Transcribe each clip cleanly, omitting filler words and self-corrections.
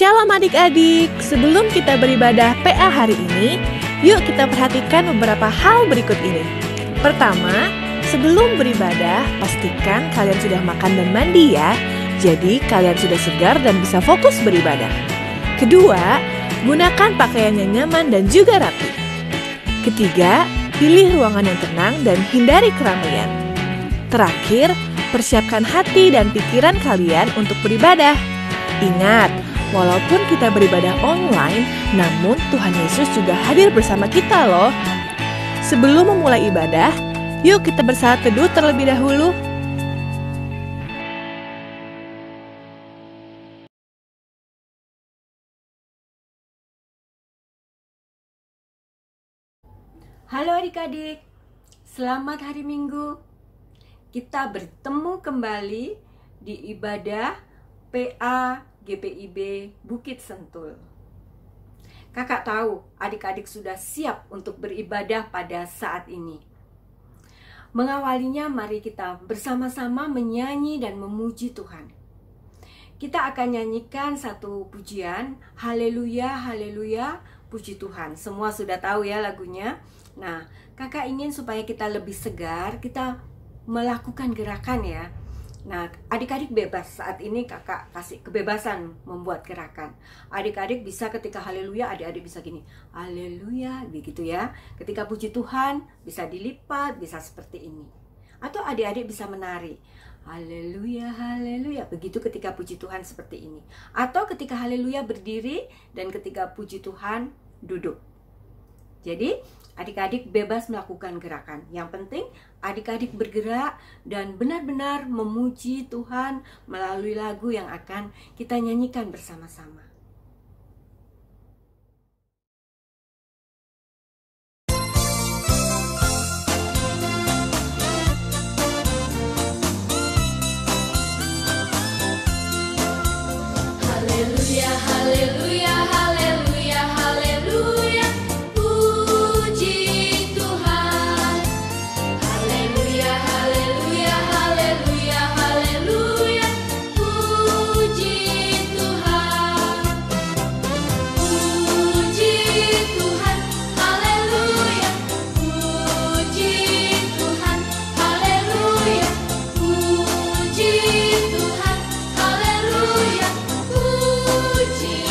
Shalom adik-adik, sebelum kita beribadah PA hari ini, yuk kita perhatikan beberapa hal berikut ini. Pertama, sebelum beribadah, pastikan kalian sudah makan dan mandi ya. Jadi kalian sudah segar dan bisa fokus beribadah. Kedua, gunakan pakaian yang nyaman dan juga rapi. Ketiga, pilih ruangan yang tenang dan hindari keramaian. Terakhir, persiapkan hati dan pikiran kalian untuk beribadah. Ingat, walaupun kita beribadah online, namun Tuhan Yesus juga hadir bersama kita loh. Sebelum memulai ibadah, yuk kita bersaat teduh terlebih dahulu. Halo adik-adik, selamat hari Minggu. Kita bertemu kembali di ibadah PA GPIB Bukit Sentul. Kakak tahu adik-adik sudah siap untuk beribadah pada saat ini. Mengawalinya, mari kita bersama-sama menyanyi dan memuji Tuhan. Kita akan nyanyikan satu pujian, Haleluya, Haleluya, puji Tuhan. Semua sudah tahu ya lagunya. Nah, kakak ingin supaya kita lebih segar, kita melakukan gerakan ya. Nah, adik-adik bebas, saat ini kakak kasih kebebasan membuat gerakan. Adik-adik bisa ketika haleluya, adik-adik bisa gini, haleluya, begitu ya. Ketika puji Tuhan, bisa dilipat, bisa seperti ini. Atau adik-adik bisa menari, haleluya, haleluya, begitu ketika puji Tuhan seperti ini. Atau ketika haleluya berdiri, dan ketika puji Tuhan duduk. Jadi, adik-adik bebas melakukan gerakan. Yang penting adik-adik bergerak dan benar-benar memuji Tuhan melalui lagu yang akan kita nyanyikan bersama-sama. Haleluya, haleluya, haleluya, haleluya. Puji Tuhan. Haleluya, haleluya, haleluya, haleluya. Puji Tuhan. Puji Tuhan. Haleluya. Puji Tuhan. Haleluya. Puji Tuhan. Haleluya. Puji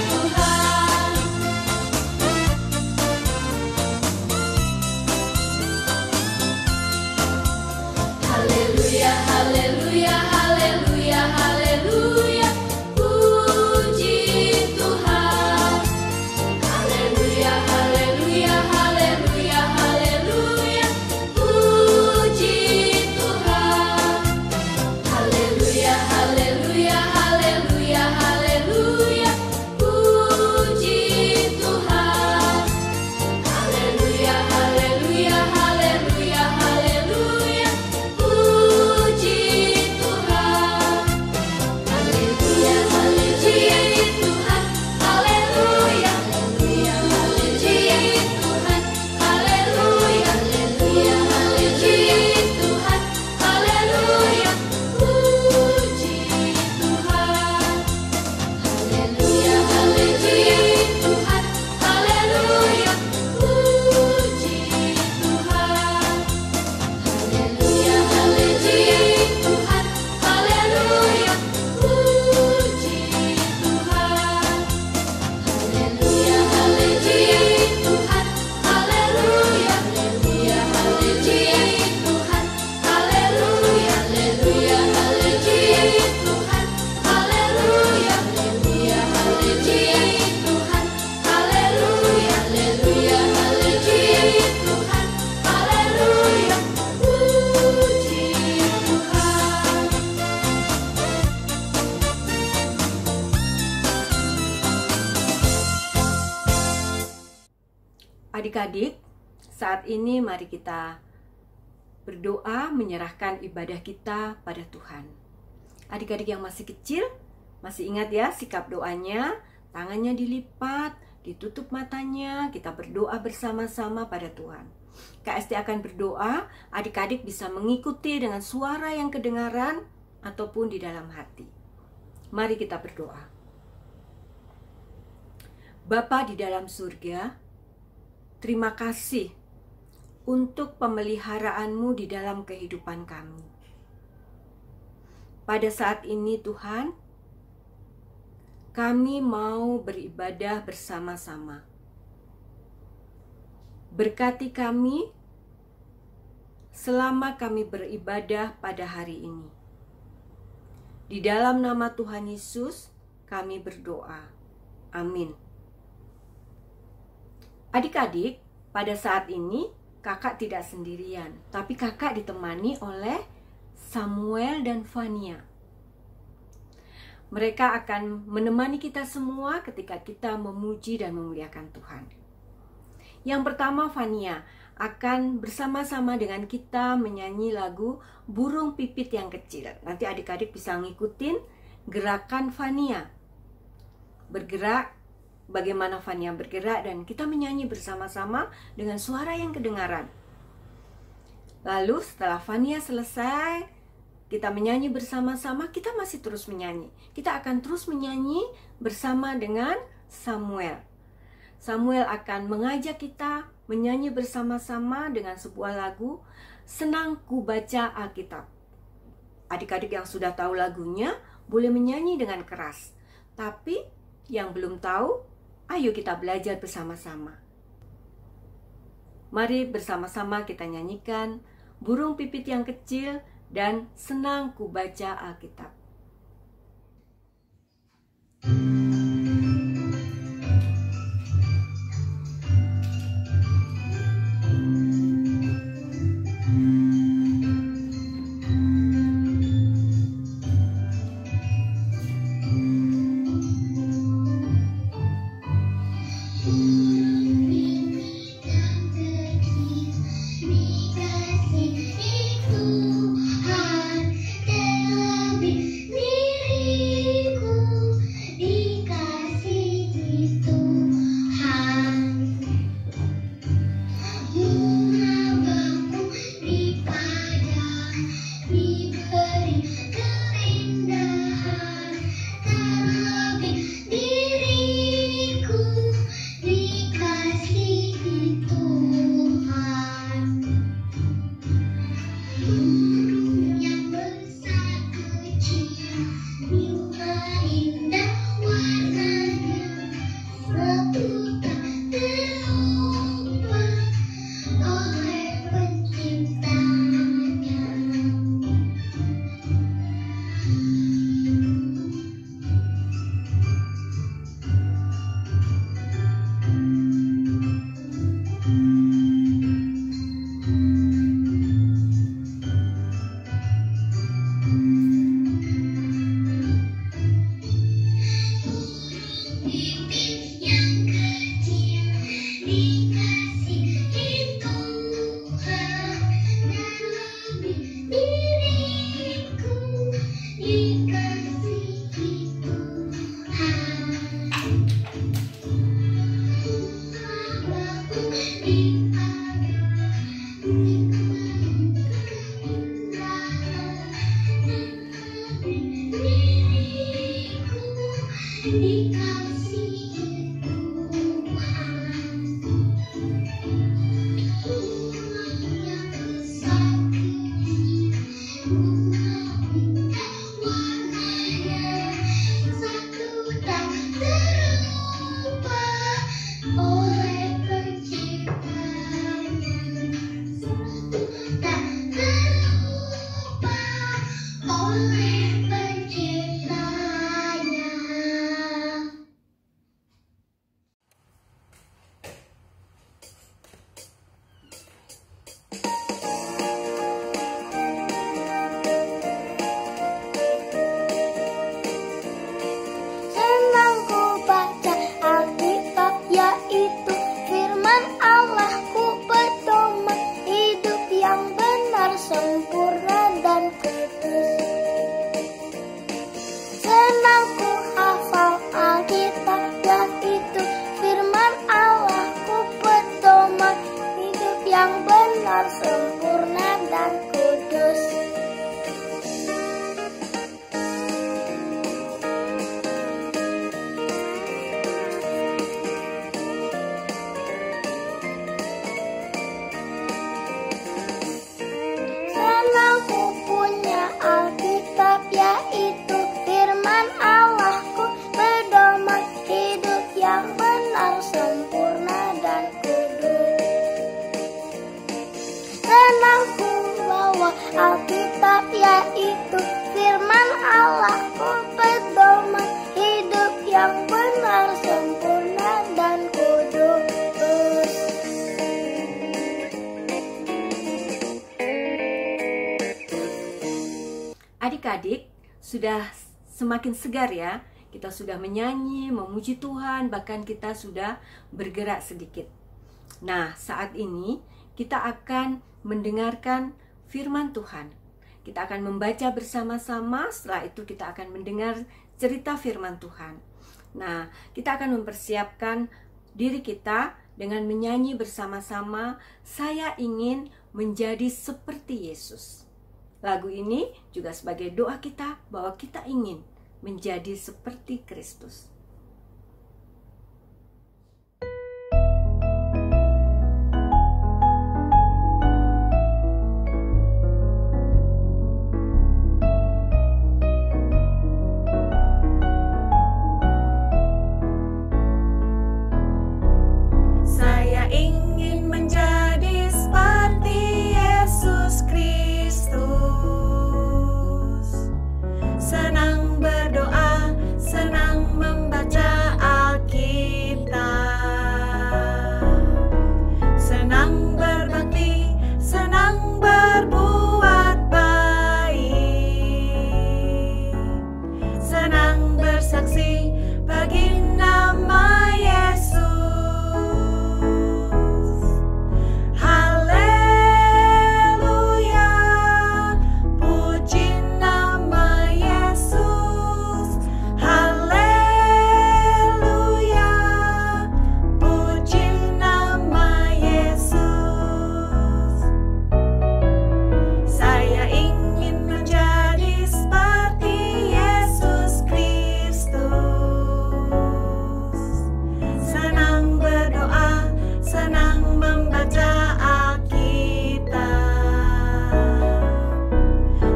Tuhan. Haleluya, haleluya, haleluya, haleluya. Puji Tuhan. Haleluya, haleluya, haleluya, haleluya. Puji Tuhan. Haleluya, haleluya, haleluya, haleluya. Puji Tuhan. Haleluya, haleluya, haleluya, haleluya. Puji Tuhan. Haleluya, haleluya, Tuhan. Haleluya, haleluya, puji Tuhan. Haleluya, haleluya, haleluya, Tuhan. Haleluya, puji Tuhan. Haleluya, haleluya, Tuhan. Haleluya, puji Tuhan. Haleluya, haleluya, Tuhan. Haleluya, puji Tuhan. Haleluya, haleluya, Tuhan. Haleluya, haleluya, haleluya, Tuhan. Haleluya, haleluya, haleluya, Tuhan. Haleluya, haleluya, haleluya, Tuhan. Haleluya, haleluya, haleluya, Tuhan. Haleluya, puji Tuhan. Adik-adik, saat ini mari kita berdoa menyerahkan ibadah kita pada Tuhan. Adik-adik yang masih kecil, masih ingat ya sikap doanya, tangannya dilipat, ditutup matanya, kita berdoa bersama-sama pada Tuhan. KST akan berdoa, adik-adik bisa mengikuti dengan suara yang kedengaran ataupun di dalam hati. Mari kita berdoa. Bapa di dalam surga, terima kasih untuk pemeliharaanmu di dalam kehidupan kami. Pada saat ini Tuhan, kami mau beribadah bersama-sama. Berkati kami selama kami beribadah pada hari ini. Di dalam nama Tuhan Yesus, kami berdoa. Amin. Adik-adik, pada saat ini kakak tidak sendirian, tapi kakak ditemani oleh Samuel dan Fania. Mereka akan menemani kita semua ketika kita memuji dan memuliakan Tuhan. Yang pertama, Fania akan bersama-sama dengan kita menyanyi lagu Burung Pipit yang Kecil. Nanti adik-adik bisa ngikutin gerakan Fania. Bergerak, bagaimana Fania bergerak, dan kita menyanyi bersama-sama dengan suara yang kedengaran. Lalu setelah Fania selesai, kita menyanyi bersama-sama, kita masih terus menyanyi. Kita akan terus menyanyi bersama dengan Samuel. Samuel akan mengajak kita menyanyi bersama-sama dengan sebuah lagu, Senang Ku Baca Alkitab. Adik-adik yang sudah tahu lagunya boleh menyanyi dengan keras. Tapi yang belum tahu, ayo kita belajar bersama-sama. Mari bersama-sama kita nyanyikan Burung Pipit yang Kecil dan Senang Ku Baca Alkitab. sudah semakin segar ya. Kita sudah menyanyi, memuji Tuhan, bahkan kita sudah bergerak sedikit. Nah, saat ini kita akan mendengarkan firman Tuhan. Kita akan membaca bersama-sama, setelah itu kita akan mendengar cerita firman Tuhan. Nah, kita akan mempersiapkan diri kita dengan menyanyi bersama-sama, "Saya ingin menjadi seperti Yesus." Lagu ini juga sebagai doa kita bahwa kita ingin menjadi seperti Kristus. Saya ingin menjadi seperti Yesus Kristus. Senang berdoa, senang membaca Alkitab. Senang berbakti, senang berbuat baik. Senang bersaksi bagi nama Yesus. Haleluya, puji nama Yesus. Haleluya, puji nama Yesus. Saya ingin menjadi seperti Yesus Kristus. Senang berdoa, senang membaca Alkitab.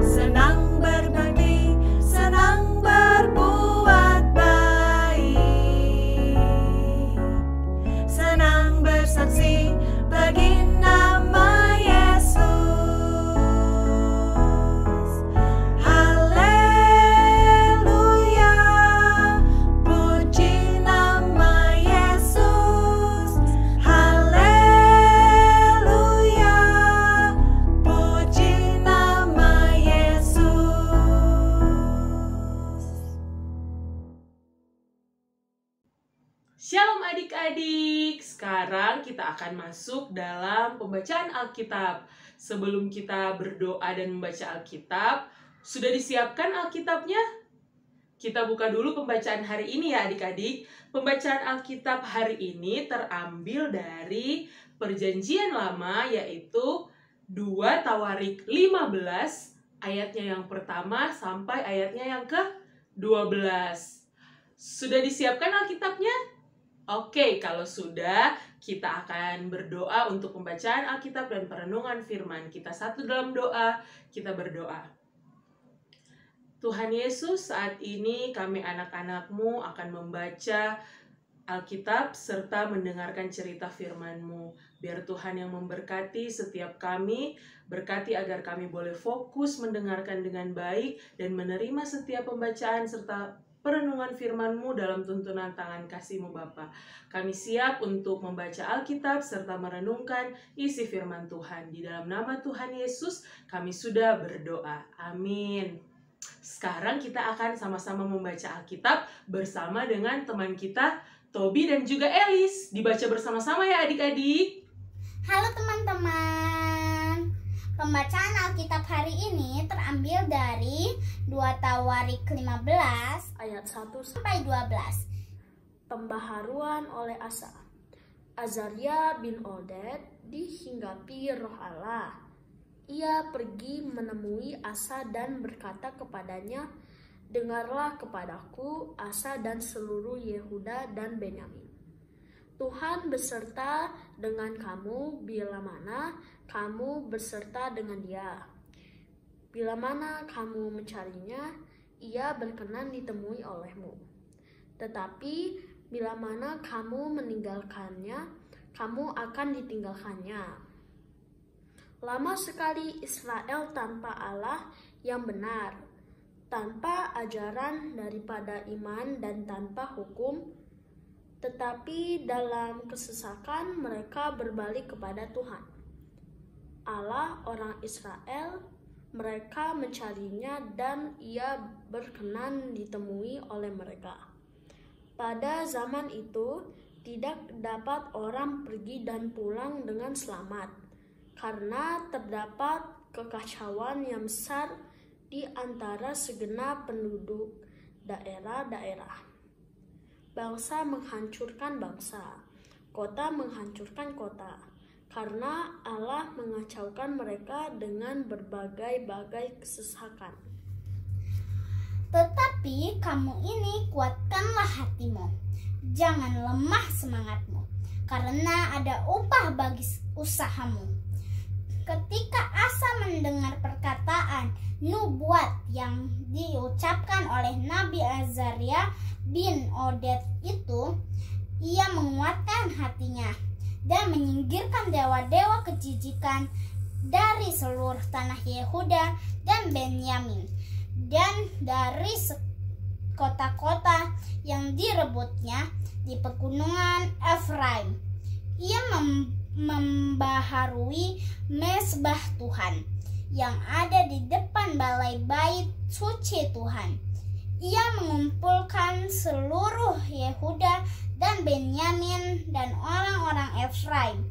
Senang berbakti, senang berbuat baik. Senang bersaksi bagi nama Yesus. Haleluya, puji nama Yesus. Haleluya, puji nama Yesus. Shalom adik-adik, sekarang kita akan masuk dalam pembacaan Alkitab. Sebelum kita berdoa dan membaca Alkitab, sudah disiapkan Alkitabnya? Kita buka dulu pembacaan hari ini ya adik-adik. Pembacaan Alkitab hari ini terambil dari Perjanjian Lama, yaitu 2 Tawarik 15, ayatnya yang pertama sampai ayatnya yang ke-12. Sudah disiapkan Alkitabnya? Oke, kalau sudah, kita akan berdoa untuk pembacaan Alkitab dan perenungan firman. Kita satu dalam doa, kita berdoa. Tuhan Yesus, saat ini kami anak-anak-Mu akan membaca Alkitab serta mendengarkan cerita firman-Mu. Biar Tuhan yang memberkati setiap kami, berkati agar kami boleh fokus mendengarkan dengan baik dan menerima setiap pembacaan serta perenungan firman-Mu dalam tuntunan tangan kasih-Mu Bapa. Kami siap untuk membaca Alkitab serta merenungkan isi firman Tuhan. Di dalam nama Tuhan Yesus kami sudah berdoa. Amin. Sekarang kita akan sama-sama membaca Alkitab bersama dengan teman kita Tobi dan juga Elis. Dibaca bersama-sama ya adik-adik. Halo teman-teman. Pembacaan Alkitab hari ini terambil dari 2 Tawarik 15 ayat 1 sampai 12. Pembaharuan oleh Asa. Azaria bin Oded dihinggapi roh Allah. Ia pergi menemui Asa dan berkata kepadanya, "Dengarlah kepadaku, Asa dan seluruh Yehuda dan Benyamin. Tuhan beserta dengan kamu bila mana kamu berserta dengan dia. Bila mana kamu mencarinya, ia berkenan ditemui olehmu. Tetapi bila mana kamu meninggalkannya, kamu akan ditinggalkannya." Lama sekali Israel tanpa Allah yang benar, tanpa ajaran daripada iman dan tanpa hukum. Tetapi dalam kesesakan mereka berbalik kepada Tuhan, Allah orang Israel, Mereka mencarinya dan ia berkenan ditemui oleh mereka. Pada zaman itu, tidak dapat orang pergi dan pulang dengan selamat, karena terdapat kekacauan yang besar di antara segenap penduduk daerah-daerah. Bangsa menghancurkan bangsa, kota menghancurkan kota, karena Allah mengacaukan mereka dengan berbagai-bagai kesesakan. Tetapi kamu ini kuatkanlah hatimu, jangan lemah semangatmu, karena ada upah bagi usahamu. Ketika Asa mendengar perkataan nubuat yang diucapkan oleh Nabi Azaria bin Oded itu, ia menguatkan hatinya dan menyingkirkan dewa-dewa kejijikan dari seluruh tanah Yehuda dan Benyamin, dan dari kota-kota yang direbutnya di pegunungan Efraim. Ia membaharui mesbah Tuhan yang ada di depan balai bait suci Tuhan. Ia mengumpulkan seluruh Yehuda dan Benyamin dan orang-orang Efraim,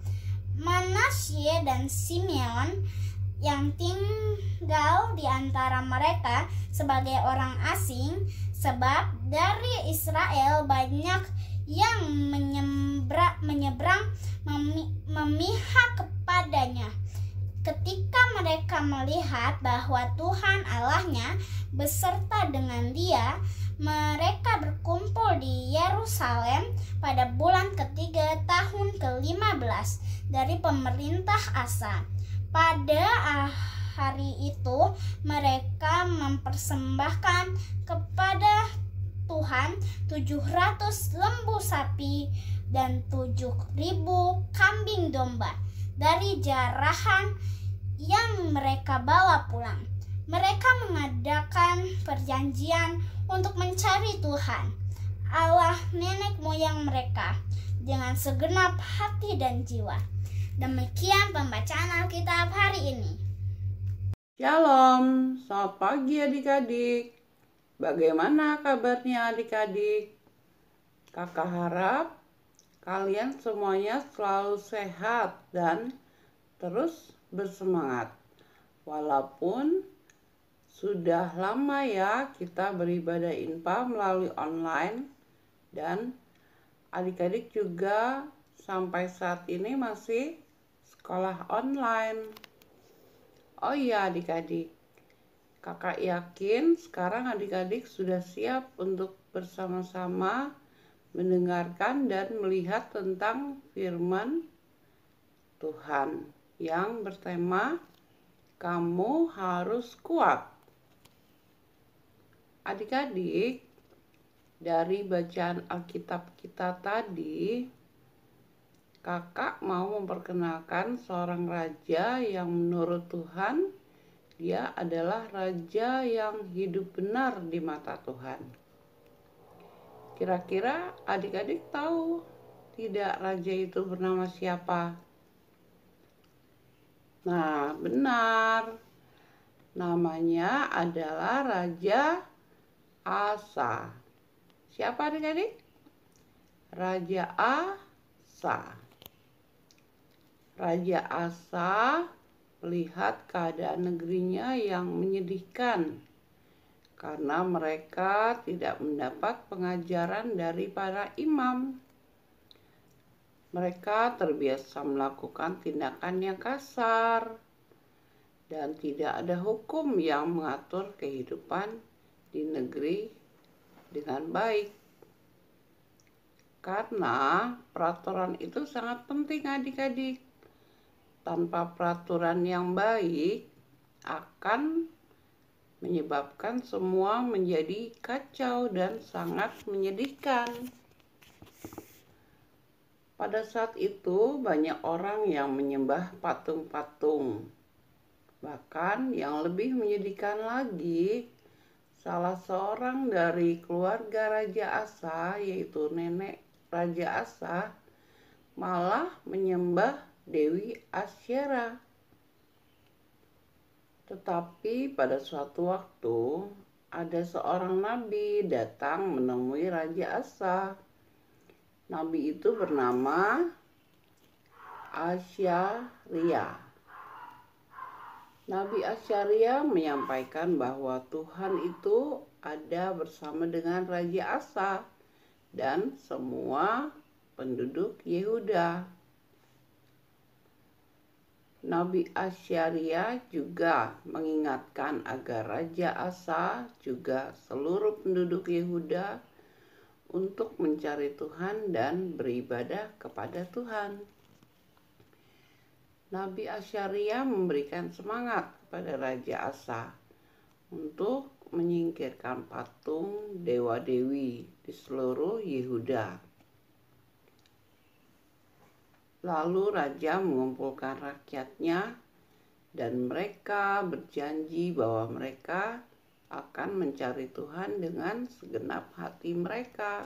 Manasye dan Simeon yang tinggal di antara mereka sebagai orang asing, sebab dari Israel banyak yang menyeberang memihak kepadanya. Ketika mereka melihat bahwa Tuhan Allahnya beserta dengan dia, mereka berkumpul di Yerusalem pada bulan ketiga tahun ke-15 dari pemerintah Asa. Pada hari itu mereka mempersembahkan kepada Tuhan 700 lembu sapi dan 7.000 kambing domba dari jarahan yang mereka bawa pulang. Mereka mengadakan perjanjian untuk mencari Tuhan, Allah nenek moyang mereka, dengan segenap hati dan jiwa. Demikian pembacaan Alkitab hari ini. Shalom, selamat pagi adik-adik. Bagaimana kabarnya adik-adik? Kakak harap kalian semuanya selalu sehat dan terus bersemangat. Walaupun sudah lama ya kita beribadah INPA melalui online, dan adik-adik juga sampai saat ini masih sekolah online. Oh iya adik-adik, kakak yakin sekarang adik-adik sudah siap untuk bersama-sama mendengarkan dan melihat tentang firman Tuhan yang bertema kamu harus kuat. Adik-adik, dari bacaan Alkitab kita tadi, kakak mau memperkenalkan seorang raja yang menurut Tuhan dia adalah raja yang hidup benar di mata Tuhan. Kira-kira adik-adik tahu tidak raja itu bernama siapa? Nah, benar. Namanya adalah Raja Asa. Siapa adik-adik? Raja Asa. Raja Asa melihat keadaan negerinya yang menyedihkan karena mereka tidak mendapat pengajaran dari para imam. Mereka terbiasa melakukan tindakan yang kasar dan tidak ada hukum yang mengatur kehidupan di negeri dengan baik. Karena peraturan itu sangat penting adik-adik. Tanpa peraturan yang baik akan menyebabkan semua menjadi kacau dan sangat menyedihkan. Pada saat itu banyak orang yang menyembah patung-patung. Bahkan yang lebih menyedihkan lagi, salah seorang dari keluarga Raja Asa, yaitu nenek Raja Asa, malah menyembah Dewi Asyera. Tetapi pada suatu waktu ada seorang nabi datang menemui Raja Asa. Nabi itu bernama Azariah. Nabi Azariah menyampaikan bahwa Tuhan itu ada bersama dengan Raja Asa dan semua penduduk Yehuda. Nabi Azariah juga mengingatkan agar Raja Asa juga seluruh penduduk Yehuda untuk mencari Tuhan dan beribadah kepada Tuhan. Nabi Azariah memberikan semangat kepada Raja Asa untuk menyingkirkan patung dewa-dewi di seluruh Yehuda. Lalu raja mengumpulkan rakyatnya dan mereka berjanji bahwa mereka akan mencari Tuhan dengan segenap hati mereka.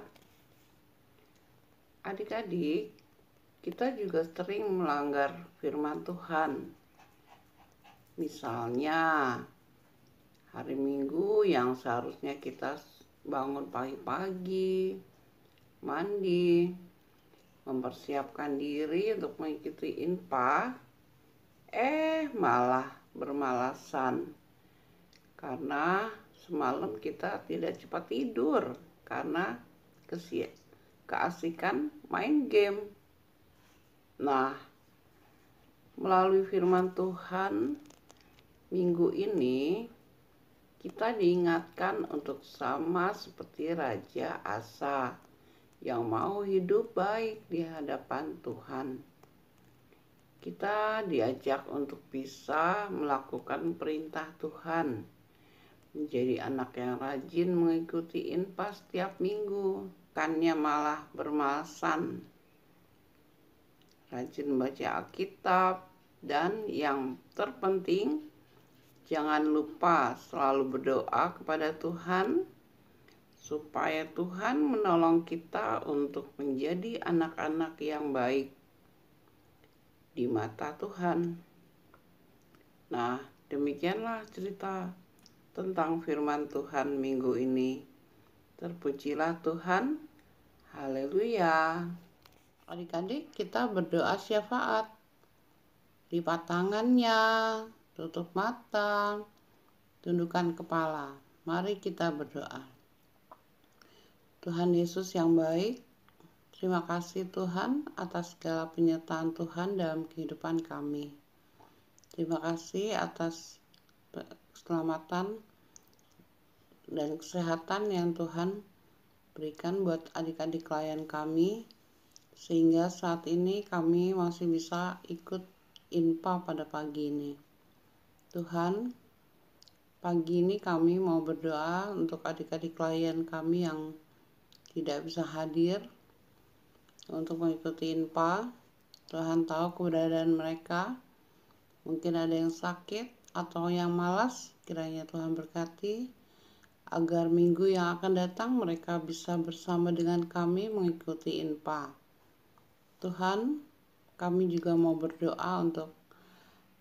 Adik-adik, kita juga sering melanggar firman Tuhan. Misalnya, hari Minggu yang seharusnya kita bangun pagi-pagi, mandi, mempersiapkan diri untuk mengikuti INPA, malah bermalasan karena semalam kita tidak cepat tidur karena keasikan main game. Nah, melalui firman Tuhan minggu ini kita diingatkan untuk sama seperti Raja Asa yang mau hidup baik di hadapan Tuhan. Kita diajak untuk bisa melakukan perintah Tuhan, menjadi anak yang rajin mengikuti INPA setiap minggu, bukannya malah bermalasan. Rajin membaca Alkitab, dan yang terpenting, jangan lupa selalu berdoa kepada Tuhan, supaya Tuhan menolong kita untuk menjadi anak-anak yang baik di mata Tuhan. Nah, demikianlah cerita tentang firman Tuhan minggu ini. Terpujilah Tuhan. Haleluya. Adik-adik, kita berdoa syafaat. Lipat tangannya, tutup mata, tundukkan kepala. Mari kita berdoa. Tuhan Yesus yang baik, terima kasih Tuhan atas segala penyertaan Tuhan dalam kehidupan kami. Terima kasih atas keselamatan dan kesehatan yang Tuhan berikan buat adik-adik klien kami, sehingga saat ini kami masih bisa ikut INPA pada pagi ini. Tuhan, pagi ini kami mau berdoa untuk adik-adik klien kami yang tidak bisa hadir untuk mengikuti INPA. Tuhan tahu keberadaan mereka, mungkin ada yang sakit atau yang malas. Kiranya Tuhan berkati agar minggu yang akan datang mereka bisa bersama dengan kami mengikuti INPA. Tuhan, kami juga mau berdoa untuk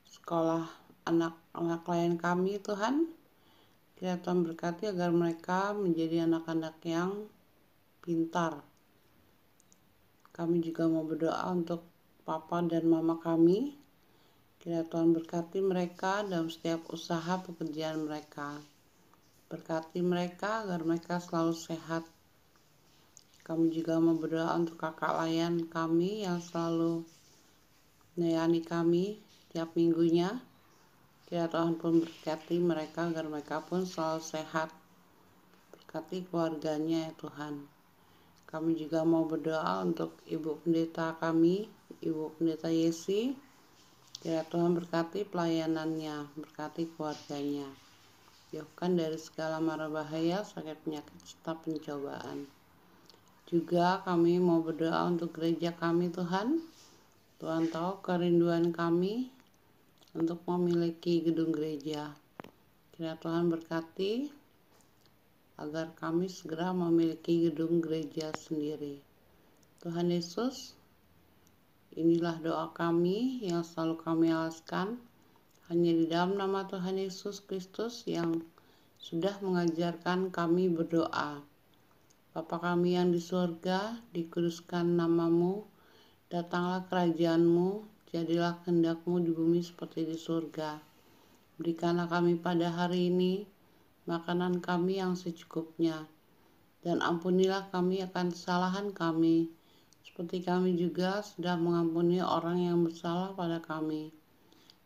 sekolah anak-anak klien kami. Tuhan, kiranya Tuhan berkati agar mereka menjadi anak-anak yang pintar. Kami juga mau berdoa untuk papa dan mama kami. Kiranya Tuhan berkati mereka dalam setiap usaha pekerjaan mereka. Berkati mereka agar mereka selalu sehat. Kami juga mau berdoa untuk kakak layan kami yang selalu melayani kami tiap minggunya. Kiranya Tuhan pun berkati mereka agar mereka pun selalu sehat. Berkati keluarganya ya Tuhan. Kami juga mau berdoa untuk Ibu Pendeta kami, Ibu Pendeta Yesi. Kiranya Tuhan berkati pelayanannya, berkati keluarganya. Jauhkan dari segala mara bahaya, sakit penyakit serta pencobaan. Juga kami mau berdoa untuk gereja kami Tuhan. Tuhan tahu kerinduan kami untuk memiliki gedung gereja. Kiranya Tuhan berkati agar kami segera memiliki gedung gereja sendiri. Tuhan Yesus, inilah doa kami yang selalu kami alaskan Hanya di dalam nama Tuhan Yesus Kristus yang sudah mengajarkan kami berdoa. Bapa kami yang di surga, dikuduskan namamu, datanglah kerajaanmu, jadilah kehendak-Mu di bumi seperti di surga. Berikanlah kami pada hari ini makanan kami yang secukupnya, dan ampunilah kami akan kesalahan kami, seperti kami juga sudah mengampuni orang yang bersalah pada kami.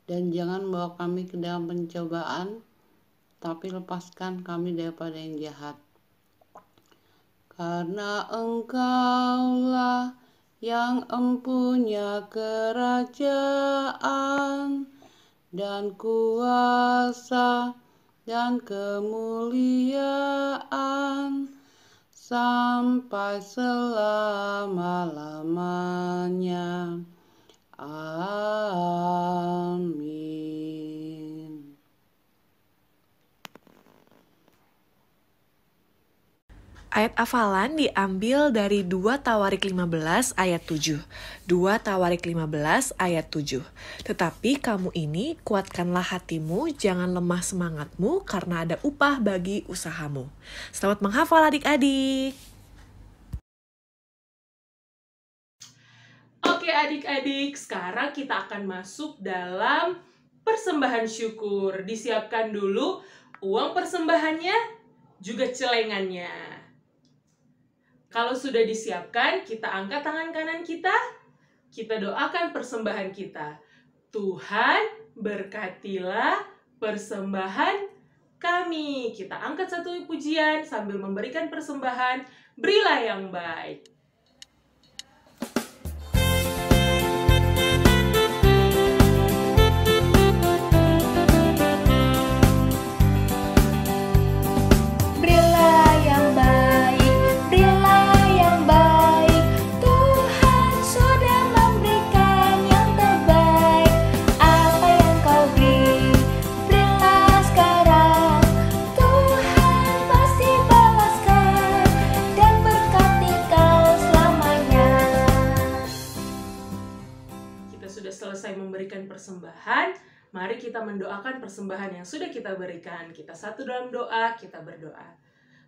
Dan jangan bawa kami ke dalam pencobaan, tapi lepaskan kami daripada yang jahat. Karena Engkaulah yang empunya kerajaan dan kuasa dan kemuliaan sampai selama-lamanya. Amin. Ayat hafalan diambil dari 2 Tawarik 15 ayat 7. 2 Tawarik 15 ayat 7. Tetapi kamu ini kuatkanlah hatimu, jangan lemah semangatmu, karena ada upah bagi usahamu. Selamat menghafal adik-adik. Oke adik-adik, sekarang kita akan masuk dalam persembahan syukur. Disiapkan dulu uang persembahannya, juga celengannya. Kalau sudah disiapkan, kita angkat tangan kanan kita doakan persembahan kita. Tuhan, berkatilah persembahan kami. Kita angkat satu pujian sambil memberikan persembahan, berilah yang baik. Selesai memberikan persembahan, mari kita mendoakan persembahan yang sudah kita berikan. Kita satu dalam doa, kita berdoa.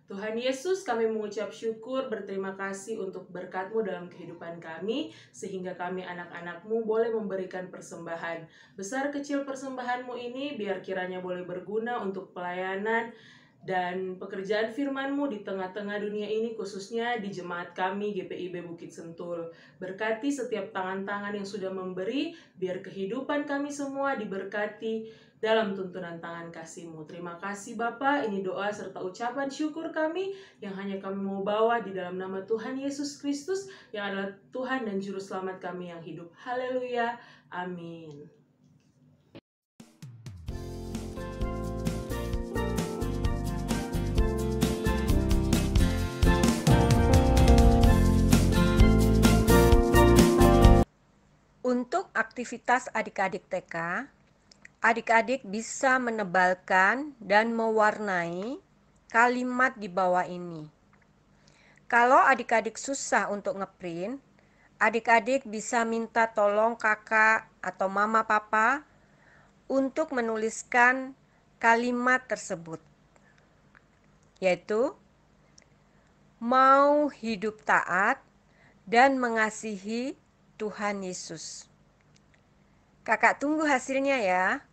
Tuhan Yesus, kami mengucap syukur, berterima kasih untuk berkat-Mu dalam kehidupan kami, sehingga kami anak-anak-Mu boleh memberikan persembahan. Besar kecil persembahan-Mu ini, biar kiranya boleh berguna untuk pelayanan dan pekerjaan firman-Mu di tengah-tengah dunia ini, khususnya di jemaat kami GPIB Bukit Sentul. Berkati setiap tangan-tangan yang sudah memberi, biar kehidupan kami semua diberkati dalam tuntunan tangan kasih-Mu. Terima kasih Bapa, ini doa serta ucapan syukur kami yang hanya kami mau bawa di dalam nama Tuhan Yesus Kristus, yang adalah Tuhan dan Juru Selamat kami yang hidup. Haleluya, amin. Untuk aktivitas adik-adik TK, adik-adik bisa menebalkan dan mewarnai kalimat di bawah ini. Kalau adik-adik susah untuk ngeprint, adik-adik bisa minta tolong kakak atau mama papa untuk menuliskan kalimat tersebut, yaitu mau hidup taat dan mengasihi Tuhan Yesus. Kakak tunggu hasilnya ya.